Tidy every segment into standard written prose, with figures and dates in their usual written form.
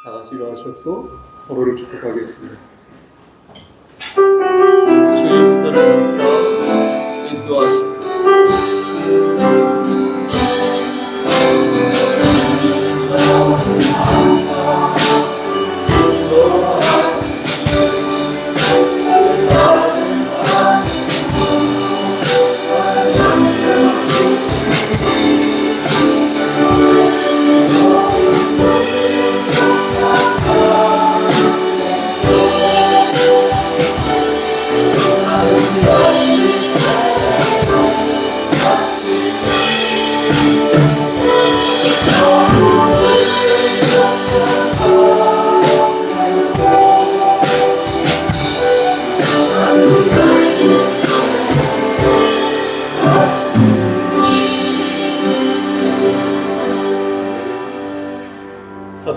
다 같이 일어나셔서 서로를 축복하겠습니다. 주님 나를 감사 인도하시고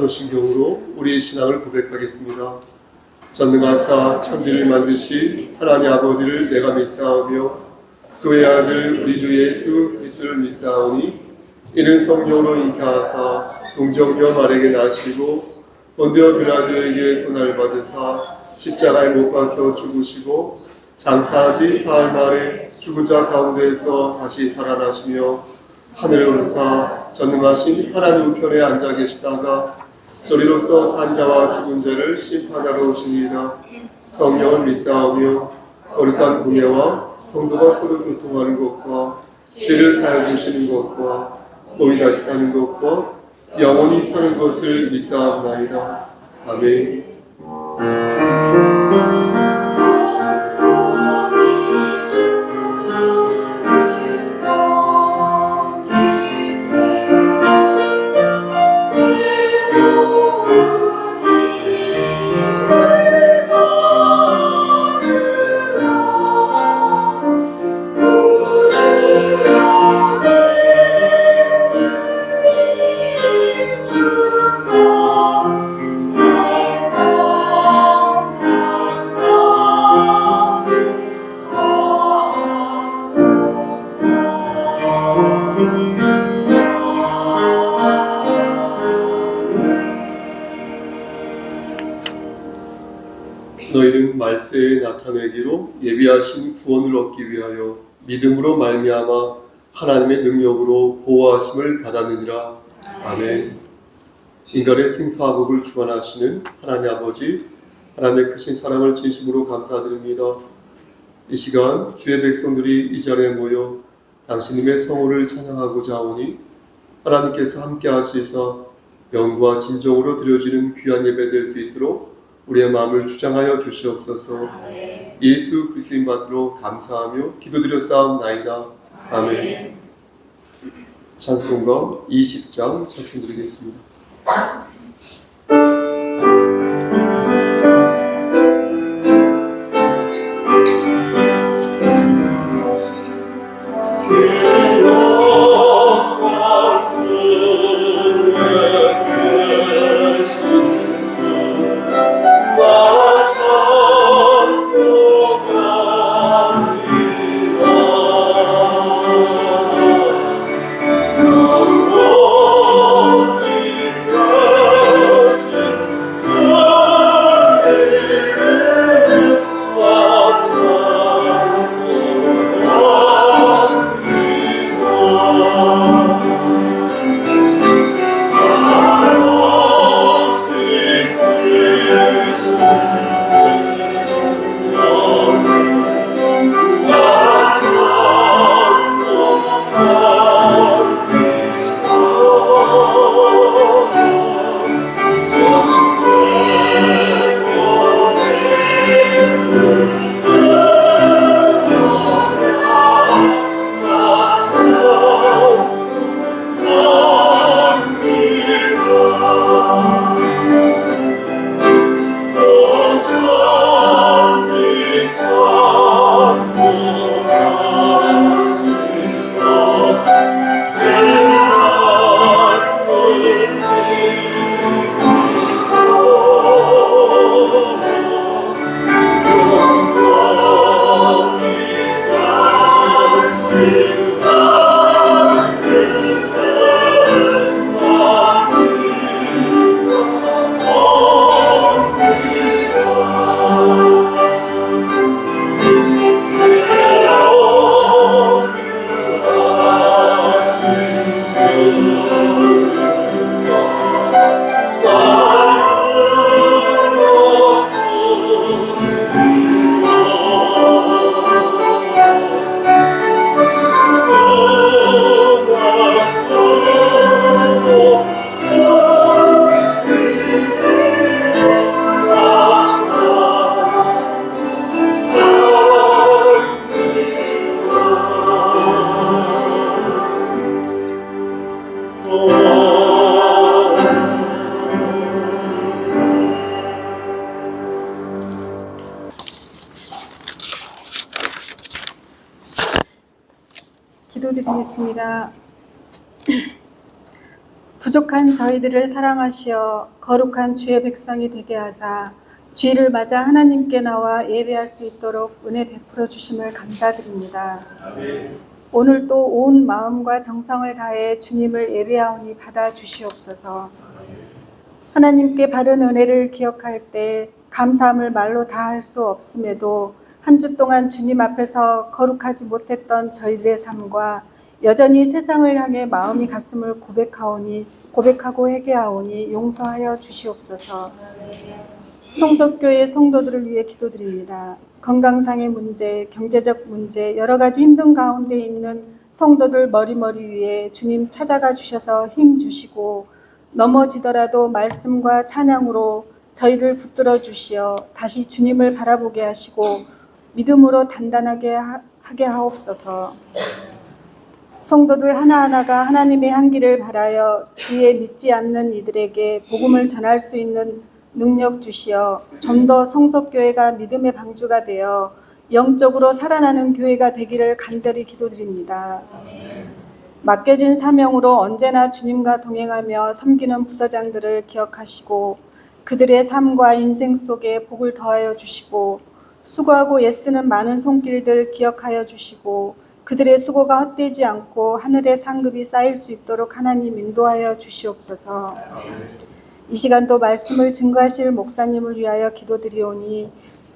사도신경으로 우리의 신앙을 고백하겠습니다. 전능하사 천지를 만드신 하나님 아버지를 내가 믿사오며 그의 아들 우리 주 예수 그리스도를 믿사오니 이는 성령으로 잉태하사 동정녀 마리아에게 나시고 본디오 빌라도에게 고난을 받으사 십자가에 못 박혀 죽으시고 장사지 사흘 만에 죽은 자 가운데에서 다시 살아나시며 하늘에 오르사 전능하신 하나님 우편에 앉아 계시다가 저리로서 산자와 죽은 자를 심판하러 오시니이다. 성령을 믿사오며 거룩한 공예와 성도가 서로 교통하는 것과 죄를 사하여 주시는 것과 몸이 다시 사는 것과 영원히 사는 것을 믿사옵나이다. 아멘. 너희는 말세에 나타내기로 예비하신 구원을 얻기 위하여 믿음으로 말미암아 하나님의 능력으로 보호하심을 받았느니라. 아멘. 인간의 생사화복을 주관하시는 하나님 아버지, 하나님의 크신 사랑을 진심으로 감사드립니다. 이 시간 주의 백성들이 이 자리에 모여 당신님의 성호를 찬양하고자 하오니 하나님께서 함께 하시사 영과 진정으로 드려지는 귀한 예배 될 수 있도록 우리의 마음을 주장하여 주시옵소서. 예수 그리스도인 받들어 감사하며 기도드렸사옵나이다. 아멘. 찬송가 20장 찬송드리겠습니다. Oh 읽겠습니다. 부족한 저희들을 사랑하시어 거룩한 주의 백성이 되게 하사 주일을 맞아 하나님께 나와 예배할 수 있도록 은혜 베풀어 주심을 감사드립니다. 오늘도 온 마음과 정성을 다해 주님을 예배하오니 받아 주시옵소서. 하나님께 받은 은혜를 기억할 때 감사함을 말로 다 할 수 없음에도 한 주 동안 주님 앞에서 거룩하지 못했던 저희들의 삶과 여전히 세상을 향해 마음이 갔음을 고백하고 회개하오니 용서하여 주시옵소서. 성석교회 성도들을 위해 기도드립니다. 건강상의 문제, 경제적 문제, 여러 가지 힘든 가운데 있는 성도들 머리머리 위에 주님 찾아가 주셔서 힘 주시고 넘어지더라도 말씀과 찬양으로 저희를 붙들어 주시어 다시 주님을 바라보게 하시고 믿음으로 단단하게 하게 하옵소서. 성도들 하나하나가 하나님의 향기를 바라여 주의 믿지 않는 이들에게 복음을 전할 수 있는 능력 주시어 좀 더 성석교회가 믿음의 방주가 되어 영적으로 살아나는 교회가 되기를 간절히 기도드립니다. 맡겨진 사명으로 언제나 주님과 동행하며 섬기는 부서장들을 기억하시고 그들의 삶과 인생 속에 복을 더하여 주시고 수고하고 애쓰는 많은 손길들 기억하여 주시고 그들의 수고가 헛되지 않고 하늘의 상급이 쌓일 수 있도록 하나님 인도하여 주시옵소서. 이 시간도 말씀을 증거하실 목사님을 위하여 기도드리오니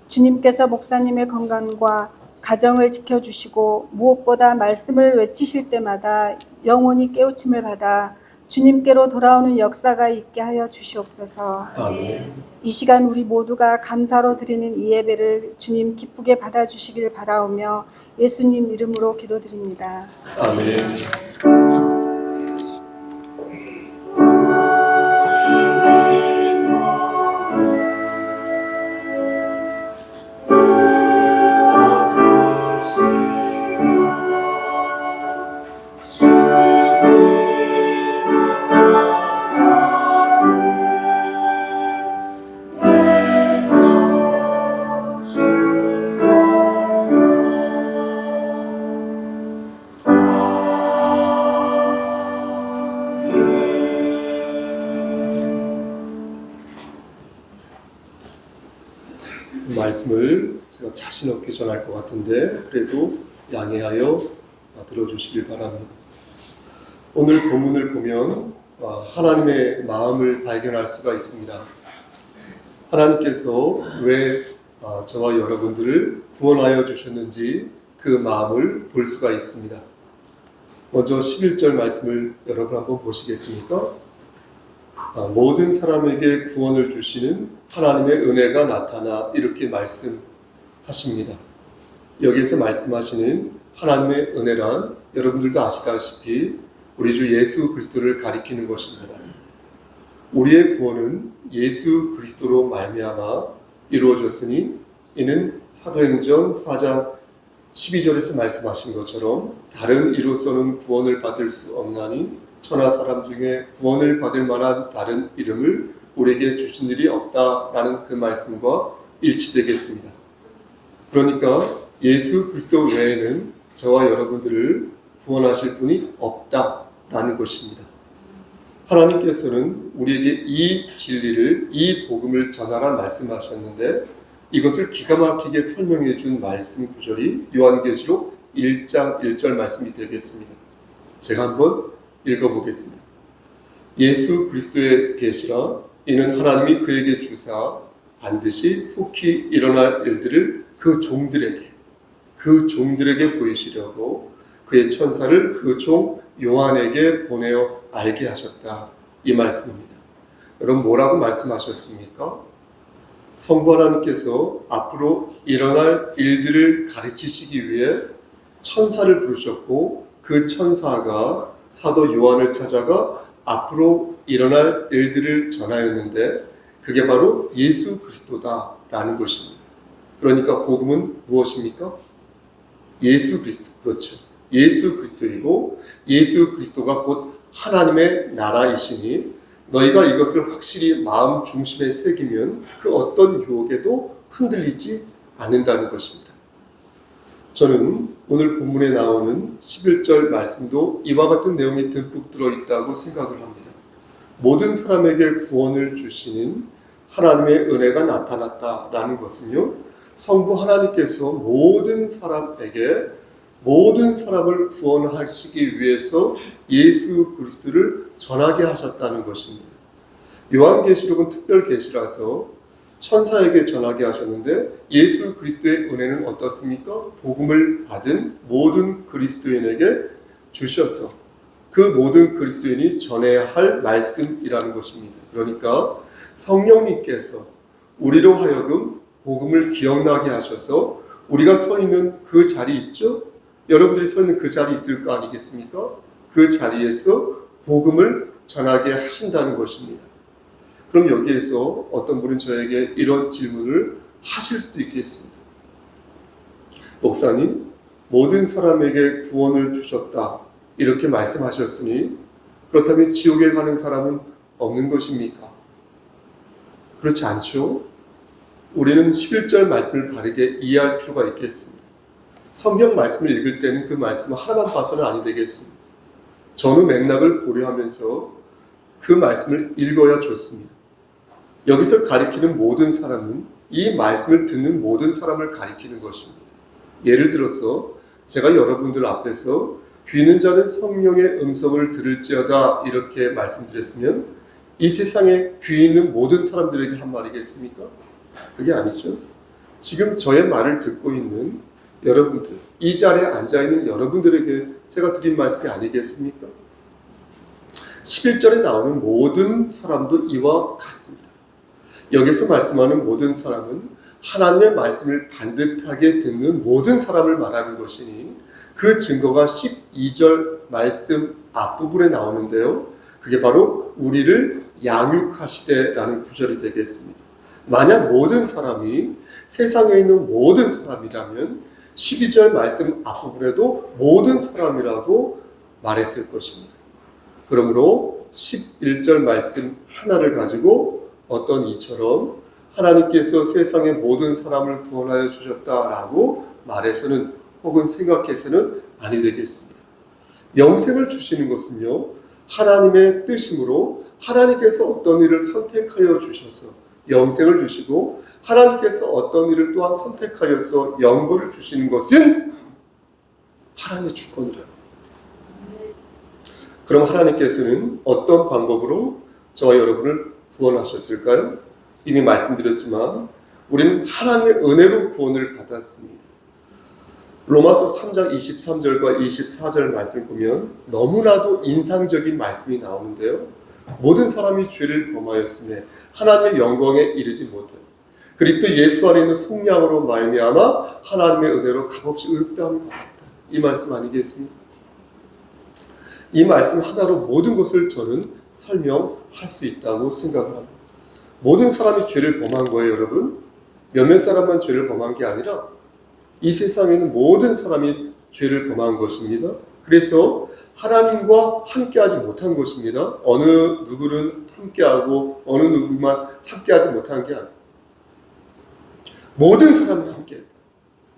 주님께서 목사님의 건강과 가정을 지켜주시고 무엇보다 말씀을 외치실 때마다 영혼이 깨우침을 받아 주님께로 돌아오는 역사가 있게 하여 주시옵소서. 아멘. 이 시간 우리 모두가 감사로 드리는 이 예배를 주님 기쁘게 받아주시길 바라오며 예수님 이름으로 기도드립니다. 아멘. 말씀을 제가 자신 없게 전할 것 같은데 그래도 양해하여 들어주시길 바랍니다. 오늘 본문을 보면 하나님의 마음을 발견할 수가 있습니다. 하나님께서 왜 저와 여러분들을 구원하여 주셨는지 그 마음을 볼 수가 있습니다. 먼저 11절 말씀을 여러분 한번 보시겠습니까? 모든 사람에게 구원을 주시는 하나님의 은혜가 나타나 이렇게 말씀하십니다. 여기에서 말씀하시는 하나님의 은혜란 여러분들도 아시다시피 우리 주 예수 그리스도를 가리키는 것입니다. 우리의 구원은 예수 그리스도로 말미암아 이루어졌으니 이는 사도행전 4장 12절에서 말씀하신 것처럼 다른 이로서는 구원을 받을 수 없나니 천하 사람 중에 구원을 받을 만한 다른 이름을 우리에게 주신 일이 없다라는 그 말씀과 일치되겠습니다. 그러니까 예수 그리스도 외에는 저와 여러분들을 구원하실 분이 없다라는 것입니다. 하나님께서는 우리에게 이 진리를, 이 복음을 전하라 말씀하셨는데 이것을 기가 막히게 설명해 준 말씀 구절이 요한계시록 1장 1절 말씀이 되겠습니다. 제가 한번 읽어보겠습니다. 예수 그리스도의 계시라 이는 하나님이 그에게 주사 반드시 속히 일어날 일들을 그 종들에게 보이시려고 그의 천사를 그 종 요한에게 보내어 알게 하셨다. 이 말씀입니다. 여러분 뭐라고 말씀하셨습니까? 성부 하나님께서 앞으로 일어날 일들을 가르치시기 위해 천사를 부르셨고 그 천사가 사도 요한을 찾아가 앞으로 일어날 일들을 전하였는데 그게 바로 예수 그리스도다라는 것입니다. 그러니까 복음은 무엇입니까? 예수 그리스도, 그렇죠. 예수 그리스도이고 예수 그리스도가 곧 하나님의 나라이시니 너희가 이것을 확실히 마음 중심에 새기면 그 어떤 유혹에도 흔들리지 않는다는 것입니다. 저는 오늘 본문에 나오는 11절 말씀도 이와 같은 내용이 듬뿍 들어있다고 생각을 합니다. 모든 사람에게 구원을 주시는 하나님의 은혜가 나타났다라는 것은요, 성부 하나님께서 모든 사람에게 모든 사람을 구원하시기 위해서 예수 그리스도를 전하게 하셨다는 것입니다. 요한계시록은 특별 계시라서 천사에게 전하게 하셨는데 예수 그리스도의 은혜는 어떻습니까? 복음을 받은 모든 그리스도인에게 주셔서 그 모든 그리스도인이 전해야 할 말씀이라는 것입니다. 그러니까 성령님께서 우리로 하여금 복음을 기억나게 하셔서 우리가 서 있는 그 자리 있죠? 여러분들이 서 있는 그 자리 있을 거 아니겠습니까? 그 자리에서 복음을 전하게 하신다는 것입니다. 그럼 여기에서 어떤 분은 저에게 이런 질문을 하실 수도 있겠습니다. 목사님, 모든 사람에게 구원을 주셨다 이렇게 말씀하셨으니 그렇다면 지옥에 가는 사람은 없는 것입니까? 그렇지 않죠? 우리는 11절 말씀을 바르게 이해할 필요가 있겠습니다. 성경 말씀을 읽을 때는 그 말씀을 하나만 봐서는 아니 되겠습니다. 전후 맥락을 고려하면서 그 말씀을 읽어야 좋습니다. 여기서 가리키는 모든 사람은 이 말씀을 듣는 모든 사람을 가리키는 것입니다. 예를 들어서 제가 여러분들 앞에서 귀 있는 자는 성령의 음성을 들을지어다 이렇게 말씀드렸으면 이 세상에 귀 있는 모든 사람들에게 한 말이겠습니까? 그게 아니죠. 지금 저의 말을 듣고 있는 여러분들, 이 자리에 앉아있는 여러분들에게 제가 드린 말씀이 아니겠습니까? 11절에 나오는 모든 사람도 이와 같습니다. 여기서 말씀하는 모든 사람은 하나님의 말씀을 반듯하게 듣는 모든 사람을 말하는 것이니 그 증거가 12절 말씀 앞부분에 나오는데요. 그게 바로 우리를 양육하시되라는 구절이 되겠습니다. 만약 모든 사람이 세상에 있는 모든 사람이라면 12절 말씀 앞부분에도 모든 사람이라고 말했을 것입니다. 그러므로 11절 말씀 하나를 가지고 어떤 이처럼 하나님께서 세상의 모든 사람을 구원하여 주셨다라고 말해서는 혹은 생각해서는 아니 되겠습니다. 영생을 주시는 것은요, 하나님의 뜻이므로 하나님께서 어떤 일을 선택하여 주셔서 영생을 주시고 하나님께서 어떤 일을 또한 선택하여서 영벌을 주시는 것은 하나님의 주권이라. 그럼 하나님께서는 어떤 방법으로 저와 여러분을 구원하셨을까요? 이미 말씀드렸지만 우리는 하나님의 은혜로 구원을 받았습니다. 로마서 3장 23절과 24절 말씀을 보면 너무나도 인상적인 말씀이 나오는데요. 모든 사람이 죄를 범하였으며 하나님의 영광에 이르지 못하여 그리스도 예수 안에 있는 속량으로 말미암아 하나님의 은혜로 값없이 의롭다함을 받았다. 이 말씀 아니겠습니까? 이 말씀 하나로 모든 것을 저는 설명할 수 있다고 생각을 합니다. 모든 사람이 죄를 범한 거예요, 여러분. 몇몇 사람만 죄를 범한 게 아니라 이 세상에 있는 모든 사람이 죄를 범한 것입니다. 그래서 하나님과 함께하지 못한 것입니다. 어느 누구는 함께하고 어느 누구만 함께하지 못한 게 아니에요. 모든 사람이 함께했다.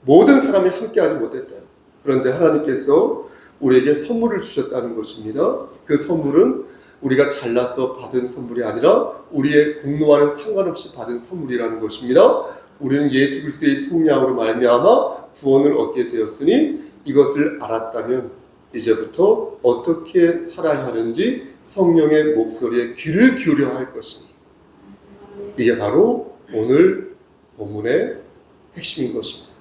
모든 사람이 함께하지 못했다. 그런데 하나님께서 우리에게 선물을 주셨다는 것입니다. 그 선물은 우리가 잘나서 받은 선물이 아니라 우리의 공로와는 상관없이 받은 선물이라는 것입니다. 우리는 예수 그리스도의 속량으로 말미암아 구원을 얻게 되었으니 이것을 알았다면 이제부터 어떻게 살아야 하는지 성령의 목소리에 귀를 기울여야 할 것이니 이게 바로 오늘 본문의 핵심인 것입니다.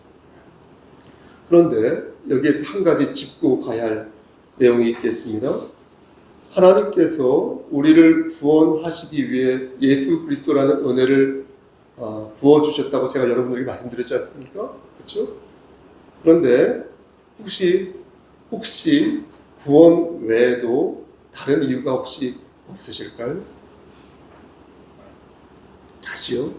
그런데 여기에서 한 가지 짚고 가야 할 내용이 있겠습니다. 하나님께서 우리를 구원하시기 위해 예수 그리스도라는 은혜를 부어주셨다고 제가 여러분들에게 말씀드렸지 않습니까? 그렇죠? 그런데 혹시 구원 외에도 다른 이유가 혹시 없으실까요? 다시요.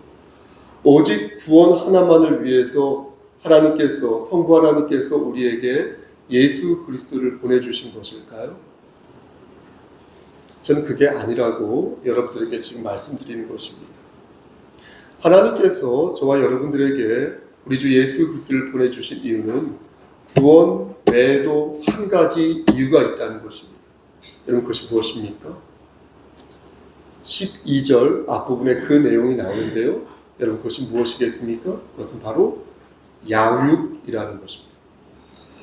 오직 구원 하나만을 위해서 하나님께서 성부 하나님께서 우리에게 예수 그리스도를 보내주신 것일까요? 저는 그게 아니라고 여러분들에게 지금 말씀드리는 것입니다. 하나님께서 저와 여러분들에게 우리 주 예수 그리스도를 보내주신 이유는 구원 외에도 한 가지 이유가 있다는 것입니다. 여러분, 그것이 무엇입니까? 12절 앞부분에 그 내용이 나오는데요. 여러분, 그것이 무엇이겠습니까? 그것은 바로 양육이라는 것입니다.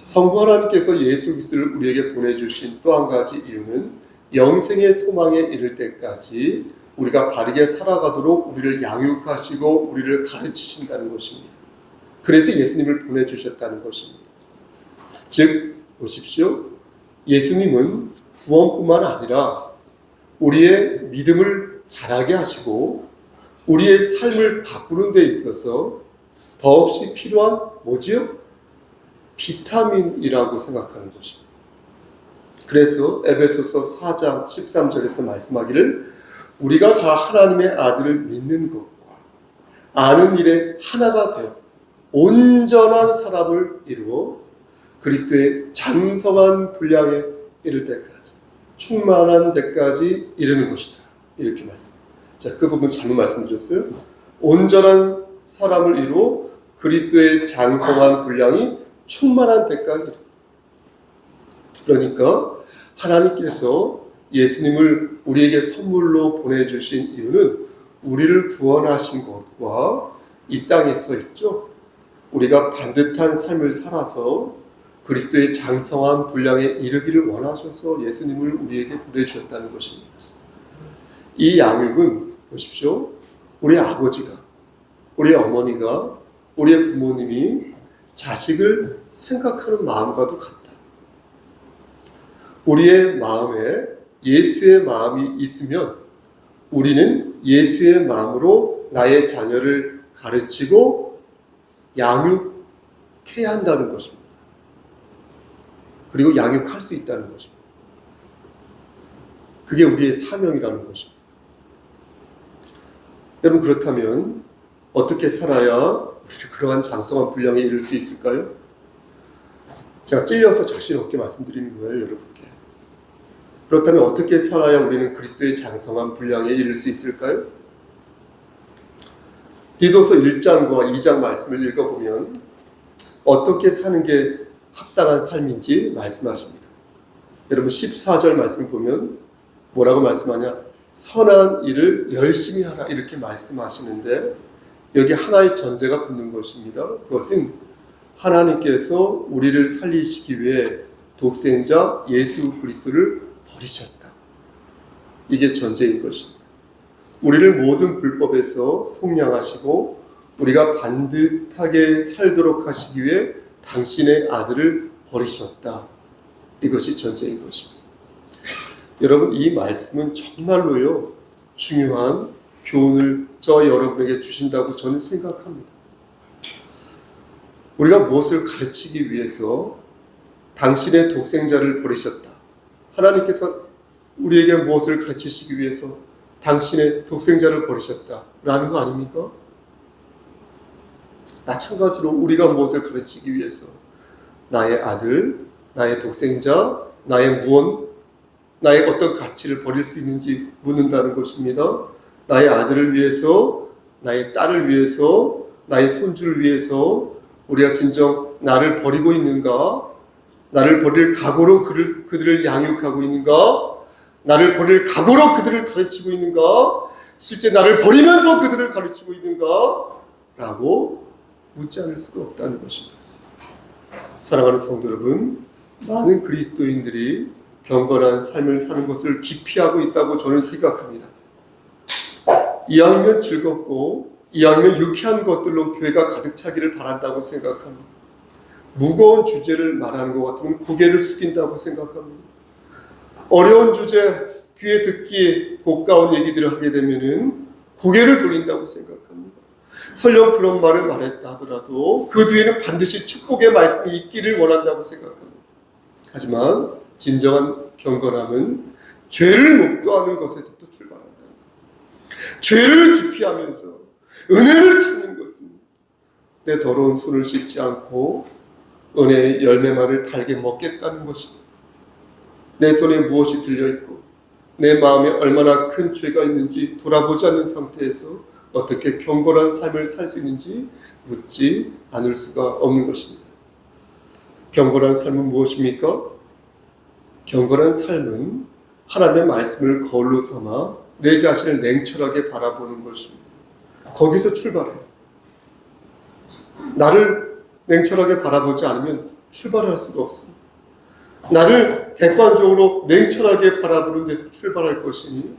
성부 하나님께서 예수 그리스도를 우리에게 보내주신 또 한 가지 이유는 영생의 소망에 이를 때까지 우리가 바르게 살아가도록 우리를 양육하시고 우리를 가르치신다는 것입니다. 그래서 예수님을 보내주셨다는 것입니다. 즉, 보십시오. 예수님은 구원뿐만 아니라 우리의 믿음을 자라게 하시고 우리의 삶을 바꾸는 데 있어서 더없이 필요한 뭐지요? 비타민이라고 생각하는 것입니다. 그래서 에베소서 4장 13절에서 말씀하기를 우리가 다 하나님의 아들을 믿는 것과 아는 일에 하나가 되어 온전한 사람을 이루어 그리스도의 장성한 분량에 이를 때까지 충만한 데까지 이르는 것이다. 이렇게 말씀합니다. 자, 그 부분 잘못 말씀드렸어요. 온전한 사람을 이루어 그리스도의 장성한 분량이 충만한 데까지 이르는. 그러니까 하나님께서 예수님을 우리에게 선물로 보내주신 이유는 우리를 구원하신 것과 이 땅에 써 있죠. 우리가 반듯한 삶을 살아서 그리스도의 장성한 분량에 이르기를 원하셔서 예수님을 우리에게 보내주셨다는 것입니다. 이 양육은 보십시오. 우리 아버지가, 우리 어머니가, 우리의 부모님이 자식을 생각하는 마음과도 같다. 우리의 마음에 예수의 마음이 있으면 우리는 예수의 마음으로 나의 자녀를 가르치고 양육해야 한다는 것입니다. 그리고 양육할 수 있다는 것입니다. 그게 우리의 사명이라는 것입니다. 여러분, 그렇다면 어떻게 살아야 우리를 그러한 장성한 분량에 이를 수 있을까요? 제가 찔려서 자신 없게 말씀드리는 거예요, 여러분께. 그렇다면 어떻게 살아야 우리는 그리스도의 장성한 분량에 이를 수 있을까요? 디도서 1장과 2장 말씀을 읽어보면 어떻게 사는 게 합당한 삶인지 말씀하십니다. 여러분, 14절 말씀을 보면 뭐라고 말씀하냐? 선한 일을 열심히 하라, 이렇게 말씀하시는데 여기 하나의 전제가 붙는 것입니다. 그것은 하나님께서 우리를 살리시기 위해 독생자 예수 그리스도를 버리셨다. 이게 전제인 것입니다. 우리를 모든 불법에서 속량하시고 우리가 반듯하게 살도록 하시기 위해 당신의 아들을 버리셨다. 이것이 전제인 것입니다. 여러분, 이 말씀은 정말로요 중요한 교훈을 저 여러분에게 주신다고 저는 생각합니다. 우리가 무엇을 가르치기 위해서 당신의 독생자를 버리셨다. 하나님께서 우리에게 무엇을 가르치시기 위해서 당신의 독생자를 버리셨다라는 거 아닙니까? 마찬가지로 우리가 무엇을 가르치기 위해서 나의 아들, 나의 독생자, 나의 무언, 나의 어떤 가치를 버릴 수 있는지 묻는다는 것입니다. 나의 아들을 위해서, 나의 딸을 위해서, 나의 손주를 위해서 우리가 진정 나를 버리고 있는가? 나를 버릴 각오로 그들을 양육하고 있는가? 나를 버릴 각오로 그들을 가르치고 있는가? 실제 나를 버리면서 그들을 가르치고 있는가? 라고 묻지 않을 수가 없다는 것입니다. 사랑하는 성도 여러분, 많은 그리스도인들이 경건한 삶을 사는 것을 기피하고 있다고 저는 생각합니다. 이왕이면 즐겁고 이왕이면 유쾌한 것들로 교회가 가득 차기를 바란다고 생각합니다. 무거운 주제를 말하는 것 같으면 고개를 숙인다고 생각합니다. 어려운 주제, 귀에 듣기 고가운 얘기들을 하게 되면은 고개를 돌린다고 생각합니다. 설령 그런 말을 말했다 하더라도 그 뒤에는 반드시 축복의 말씀이 있기를 원한다고 생각합니다. 하지만 진정한 경건함은 죄를 목도하는 것에서부터 출발한다. 죄를 기피하면서 은혜를 찾는 것은 내 더러운 손을 씻지 않고 은혜의 열매만을 달게 먹겠다는 것이다. 내 손에 무엇이 들려있고 내 마음에 얼마나 큰 죄가 있는지 돌아보지 않는 상태에서 어떻게 경건한 삶을 살 수 있는지 묻지 않을 수가 없는 것입니다. 경건한 삶은 무엇입니까? 경건한 삶은 하나님의 말씀을 거울로 삼아 내 자신을 냉철하게 바라보는 것입니다. 거기서 출발해요. 나를 냉철하게 바라보지 않으면 출발할 수가 없습니다. 나를 객관적으로 냉철하게 바라보는 데서 출발할 것이니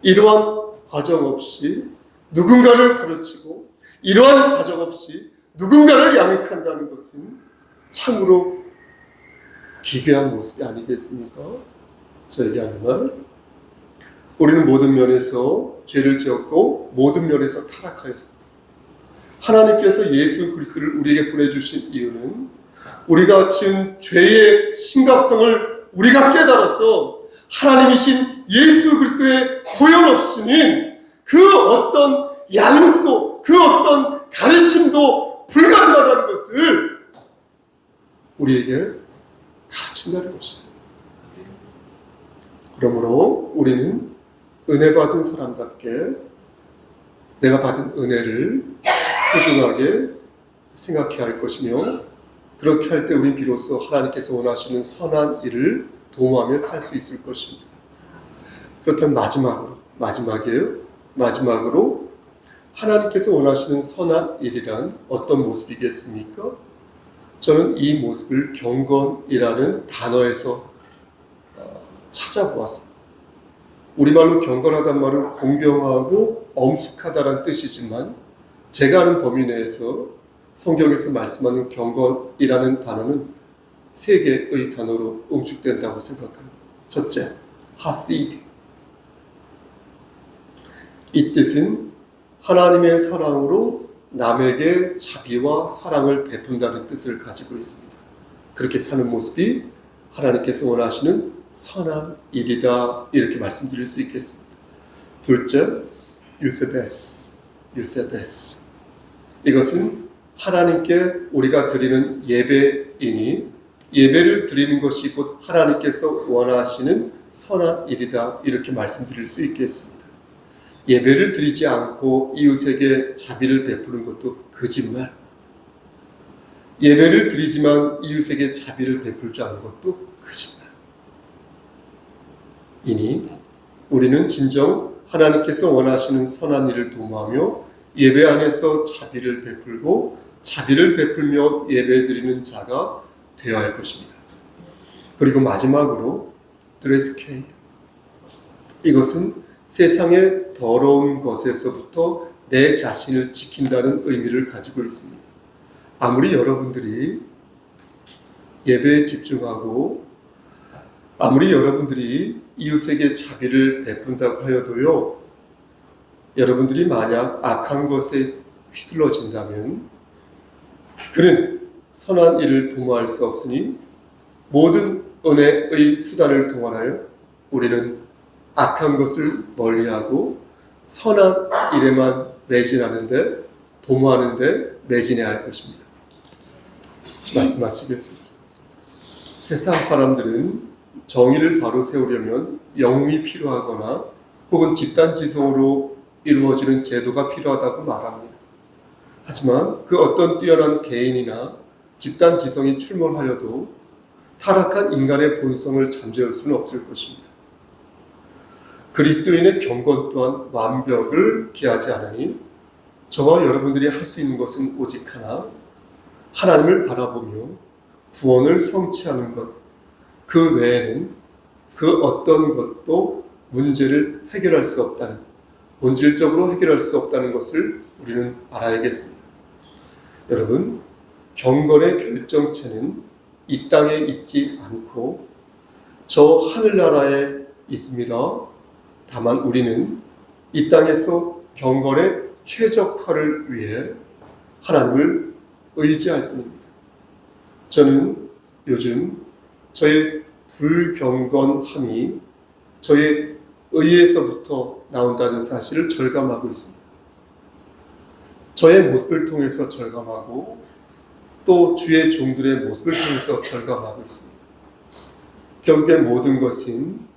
이러한 과정 없이 누군가를 가르치고 이러한 과정 없이 누군가를 양육한다는 것은 참으로 기괴한 모습이 아니겠습니까? 저에게 하는 말, 우리는 모든 면에서 죄를 지었고 모든 면에서 타락하였습니다. 하나님께서 예수 그리스도를 우리에게 보내주신 이유는 우리가 지은 죄의 심각성을 우리가 깨달아서 하나님이신 예수 그리스도의 고연없이는 그 어떤 양육도 그 어떤 가르침도 불가능하다는 것을 우리에게 가르친다는 것입니다. 그러므로 우리는 은혜 받은 사람답게 내가 받은 은혜를 소중하게 생각해야 할 것이며, 그렇게 할 때 우리는 비로소 하나님께서 원하시는 선한 일을 도모하며 살 수 있을 것입니다. 그렇다면 마지막으로 하나님께서 원하시는 선한 일이란 어떤 모습이겠습니까? 저는 이 모습을 경건이라는 단어에서 찾아보았습니다. 우리말로 경건하단 말은 공경하고 엄숙하다는 뜻이지만 제가 아는 범위 내에서 성경에서 말씀하는 경건이라는 단어는 세 개의 단어로 응축된다고 생각합니다. 첫째, 하시드. 이 뜻은 하나님의 사랑으로 남에게 자비와 사랑을 베푼다는 뜻을 가지고 있습니다. 그렇게 사는 모습이 하나님께서 원하시는 선한 일이다, 이렇게 말씀드릴 수 있겠습니다. 둘째, 유세베스. 이것은 하나님께 우리가 드리는 예배이니 예배를 드리는 것이 곧 하나님께서 원하시는 선한 일이다, 이렇게 말씀드릴 수 있겠습니다. 예배를 드리지 않고 이웃에게 자비를 베푸는 것도 거짓말, 예배를 드리지만 이웃에게 자비를 베풀지 않은 것도 거짓말. 이니 우리는 진정 하나님께서 원하시는 선한 일을 도모하며 예배 안에서 자비를 베풀고 자비를 베풀며 예배드리는 자가 되어야 할 것입니다. 그리고 마지막으로 드레스케이. 이것은 세상의 더러운 것에서부터 내 자신을 지킨다는 의미를 가지고 있습니다. 아무리 여러분들이 예배에 집중하고 아무리 여러분들이 이웃에게 자비를 베푼다고 하여도요, 여러분들이 만약 악한 것에 휘둘러진다면 그는 선한 일을 도모할 수 없으니 모든 은혜의 수단을 동원하여 우리는 악한 것을 멀리하고 선한 일에만 매진하는데, 도모하는데 매진해야 할 것입니다. 말씀 마치겠습니다. 세상 사람들은 정의를 바로 세우려면 영웅이 필요하거나 혹은 집단지성으로 이루어지는 제도가 필요하다고 말합니다. 하지만 그 어떤 뛰어난 개인이나 집단지성이 출몰하여도 타락한 인간의 본성을 잠재울 수는 없을 것입니다. 그리스도인의 경건 또한 완벽을 기하지 않으니 저와 여러분들이 할 수 있는 것은 오직 하나, 하나님을 바라보며 구원을 성취하는 것, 그 외에는 그 어떤 것도 문제를 해결할 수 없다는, 본질적으로 해결할 수 없다는 것을 우리는 알아야겠습니다. 여러분, 경건의 결정체는 이 땅에 있지 않고 저 하늘나라에 있습니다. 다만 우리는 이 땅에서 경건의 최적화를 위해 하나님을 의지할 뿐입니다. 저는 요즘 저의 불경건함이 저의 의에서부터 나온다는 사실을 절감하고 있습니다. 저의 모습을 통해서 절감하고 또 주의 종들의 모습을 통해서 절감하고 있습니다. 결국에 모든 것은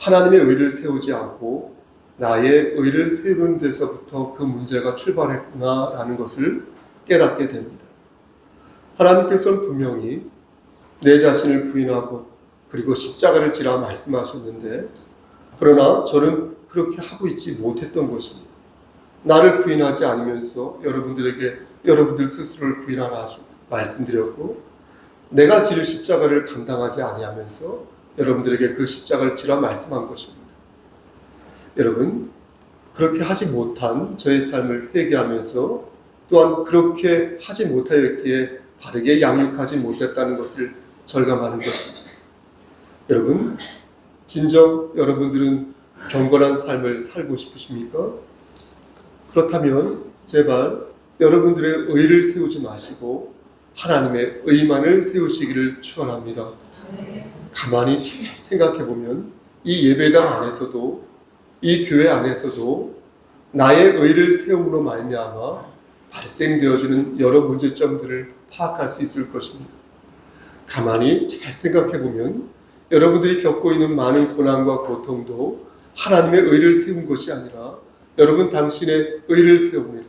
하나님의 의를 세우지 않고 나의 의를 세우는 데서부터 그 문제가 출발했구나라는 것을 깨닫게 됩니다. 하나님께서는 분명히 내 자신을 부인하고 그리고 십자가를 지라 말씀하셨는데, 그러나 저는 그렇게 하고 있지 못했던 것입니다. 나를 부인하지 않으면서 여러분들에게 여러분들 스스로를 부인하라 말씀드렸고, 내가 지를 십자가를 감당하지 아니하면서 여러분들에게 그 십자가를 지라 말씀한 것입니다. 여러분, 그렇게 하지 못한 저의 삶을 회개하면서 또한 그렇게 하지 못하였기에 바르게 양육하지 못했다는 것을 절감하는 것입니다. 여러분, 진정 여러분들은 경건한 삶을 살고 싶으십니까? 그렇다면 제발 여러분들의 의를 세우지 마시고 하나님의 의만을 세우시기를 축원합니다. 가만히 잘 생각해 보면 이 예배당 안에서도 이 교회 안에서도 나의 의를 세움으로 말미암아 발생되어지는 여러 문제점들을 파악할 수 있을 것입니다. 가만히 잘 생각해 보면 여러분들이 겪고 있는 많은 고난과 고통도 하나님의 의를 세운 것이 아니라 여러분 당신의 의를 세웁니다.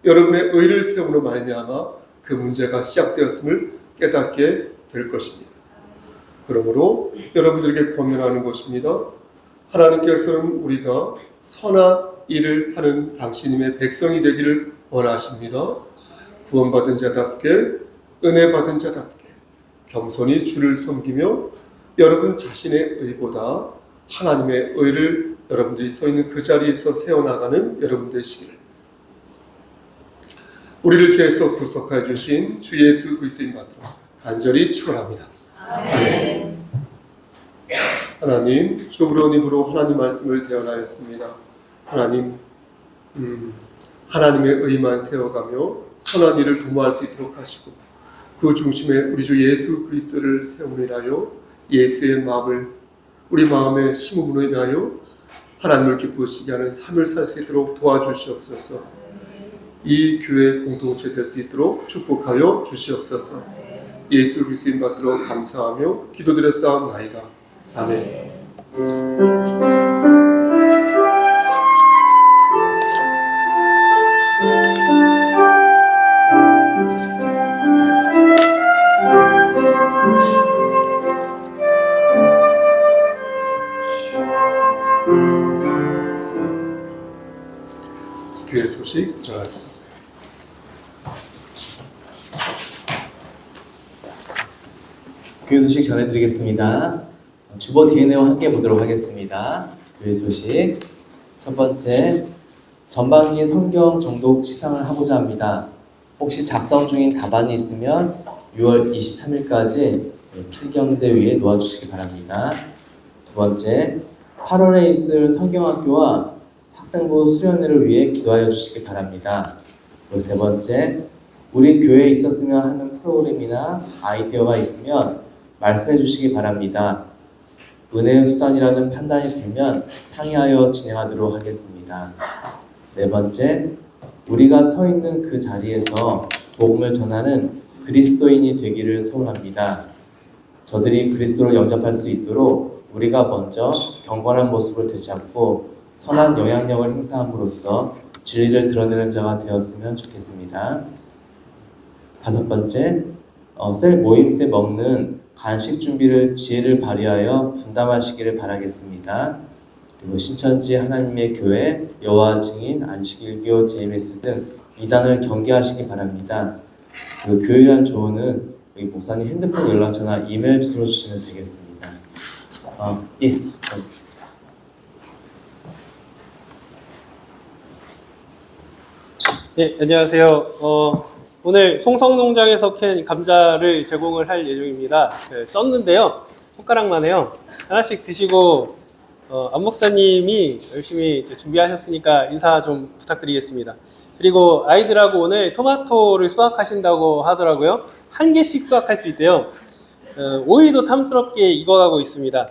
여러분의 의를 세움으로 말미암아 그 문제가 시작되었음을 깨닫게 될 것입니다. 그러므로 여러분들에게 권면하는 것입니다. 하나님께서는 우리가 선한 일을 하는 당신님의 백성이 되기를 원하십니다. 구원받은 자답게, 은혜 받은 자답게 겸손히 주를 섬기며 여러분 자신의 의보다 하나님의 의를 여러분들이 서 있는 그 자리에서 세워나가는 여러분 되시기를, 우리를 죄에서 구속하여 주신 주 예수 그리스도인 받들어 간절히 축원합니다. 아멘. 하나님, 좁은 입으로 하나님 말씀을 대언하였습니다. 하나님, 하나님의 의만 세워가며 선한 일을 도모할 수 있도록 하시고 그 중심에 우리 주 예수 그리스도를 세우리라요, 예수의 마음을 우리 마음에 심음으로 인하여 하나님을 기쁘시게 하는 삶을 살 수 있도록 도와주시옵소서. 이 교회 공동체 될 수 있도록 축복하여 주시옵소서. 예수 그리스도인 받들어 감사하며 기도드렸사옵나이다. 아멘. 교회 소식 전하겠습니다. 교회 소식 전해드리겠습니다. 주보 DNA와 함께 보도록 하겠습니다. 교회 소식 첫 번째, 전반기 성경 정독 시상을 하고자 합니다. 혹시 작성 중인 답안이 있으면 6월 23일까지 필경대 위에 놓아주시기 바랍니다. 두 번째, 8월에 있을 성경학교와 학생부 수련회를 위해 기도하여 주시기 바랍니다. 그리고 세 번째, 우리 교회에 있었으면 하는 프로그램이나 아이디어가 있으면 말씀해 주시기 바랍니다. 은혜의 수단이라는 판단이 들면 상의하여 진행하도록 하겠습니다. 네 번째, 우리가 서 있는 그 자리에서 복음을 전하는 그리스도인이 되기를 소원합니다. 저들이 그리스도를 영접할 수 있도록 우리가 먼저 경건한 모습을 되찾고 선한 영향력을 행사함으로써 진리를 드러내는 자가 되었으면 좋겠습니다. 다섯 번째, 셀 모임 때 먹는 간식 준비를 지혜를 발휘하여 분담하시기를 바라겠습니다. 그리고 신천지 하나님의 교회, 여호와 증인, 안식일교, JMS 등 이단을 경계하시기 바랍니다. 그리고 교회란 조언은 여기 목사님 핸드폰, 연락처나 이메일 주소로 주시면 되겠습니다. 예. 네, 안녕하세요. 오늘 송성농장에서 캔 감자를 제공을 할 예정입니다. 쪘는데요, 손가락만 해요. 하나씩 드시고 안 목사님이 열심히 이제 준비하셨으니까 인사 좀 부탁드리겠습니다. 그리고 아이들하고 오늘 토마토를 수확하신다고 하더라고요. 한 개씩 수확할 수 있대요. 오이도 탐스럽게 익어가고 있습니다.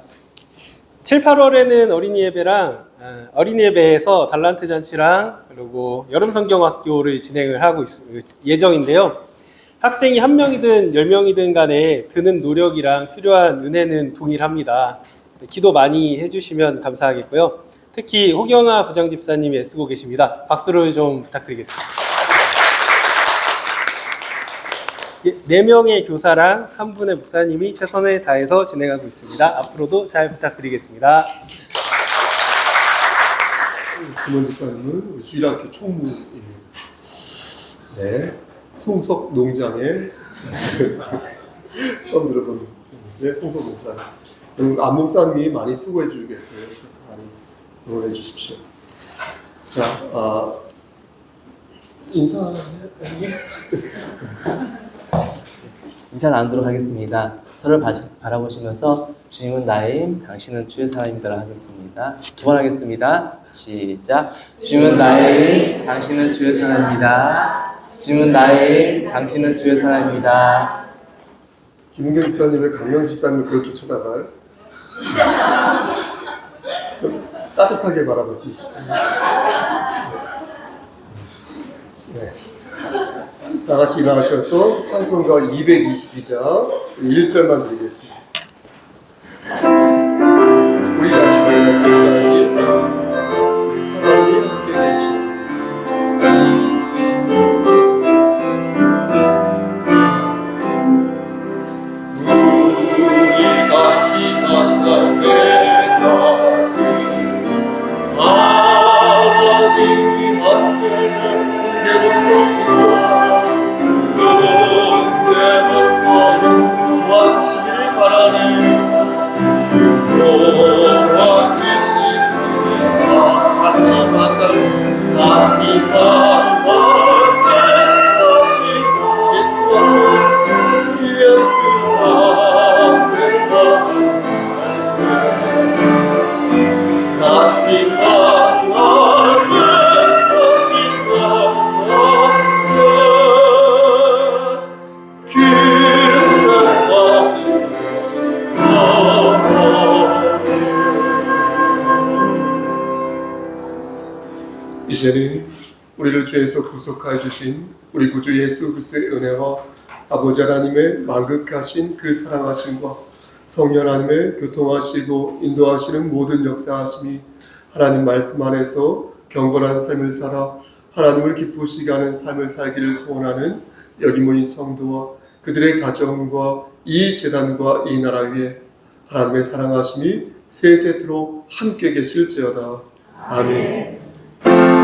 7, 8월에는 어린이 예배랑 어린이 예배에서 달란트 잔치랑 그리고 여름 성경학교를 진행을 하고 예정인데요. 학생이 1명이든 10명이든 간에 드는 노력이랑 필요한 은혜는 동일합니다. 기도 많이 해주시면 감사하겠고요. 특히 호경아 부장집사님이 애쓰고 계십니다. 박수를 좀 부탁드리겠습니다. 4명의 교사랑 한 분의 목사님이 최선을 다해서 진행하고 있습니다. 앞으로도 잘 부탁드리겠습니다. 김원 집사님은 우리 주일학교 총무입니다. 네, 송석 농장에 처음 들어본 송석 농장. 안 목사님이 많이 수고해 주겠어요. 많이 응원해 주십시오. 자, 인사하세요. 인사 나누도록 하겠습니다. 서로를 바라보시면서 주님은 나임, 당신은 주의 사람이다 하겠습니다. 2번 하겠습니다. 시작. 주님은 나임, 당신은 주의 사람입니다. 주님은 나임, 당신은 주의 사람입니다. 김은경 집사님 왜 강영 집사님을 그렇게 쳐다봐요? 따뜻하게 바라봤습니다. 네. 다 같이 일어나셔서 찬송가 222장 1절만 드리겠습니다. 우리 다시 만날 때까지 하나님이 함께 계시오. 우리 다시 만날 때까지 하나님이 함께 계시오. 도와주시기를 바라네. 도와주시기를 다시 만날 다시 예수와 다시 만날 이제는 우리를 죄에서 구속하여 주신 우리 구주 예수 그리스도의 은혜와 아버지 하나님의 만극하신 그 사랑하심과 성령 하나님의 교통하시고 인도하시는 모든 역사하심이 하나님 말씀 안에서 경건한 삶을 살아 하나님을 기쁘시게 하는 삶을 살기를 소원하는 여기 모인 성도와 그들의 가정과 이 재단과 이 나라 위에 하나님의 사랑하심이 세세토록 함께 계실지어다. 아멘.